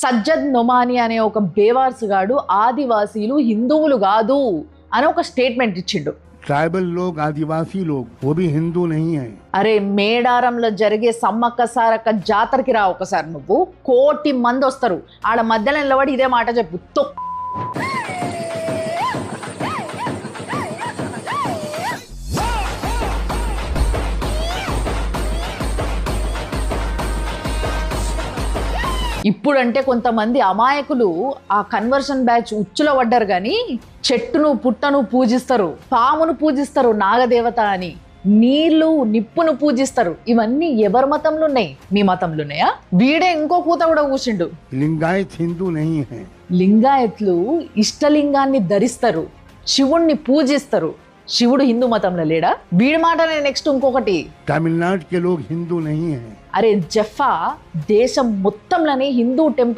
సజ్జద్ నొమాని అనే ఒక బేవార్సు గాడు ఆదివాసీలు హిందువులు కాదు అని ఒక స్టేట్మెంట్ ఇచ్చిండు. ट्राइबल लोग आदिवासी लोग वो भी हिंदू नहीं है. అరే మేడారంలో జరిగే సమ్మక్క సారక్క జాతరకి రా ఒకసారి, నువ్వు 1,000,000 మంది వస్తారు, ఆడ మధ్యలో నిలబడి ఇదే మాట చెప్పు. ఇప్పుడంటే కొంతమంది అమాయకులు ఆ కన్వర్షన్ బ్యాచ్ ఉచ్చులో పడ్డారు, కానీ చెట్టును పుట్టను పూజిస్తారు, పామును పూజిస్తారు నాగదేవత అని, నీళ్లు నిప్పును పూజిస్తారు. ఇవన్నీ ఎవరి మతంలో ఉన్నాయి? మీ మతంలో ఉన్నాయా? వీడే ఇంకో కూత కూడా కూర్చుండు. लिंगायत हिंदू नहीं है. లింగాయత్లు ఇష్టలింగాన్ని ధరిస్తారు, శివుణ్ణి పూజిస్తారు. శివుడు హిందూ మతంలో లేడా? వీడి మాటనే నెక్స్ట్ ఇంకొకటి, तमिलनाडु के लोग हिंदू नहीं है. అరే జఫా దేశం మొత్తంలోనే హిందూ టెంపుల్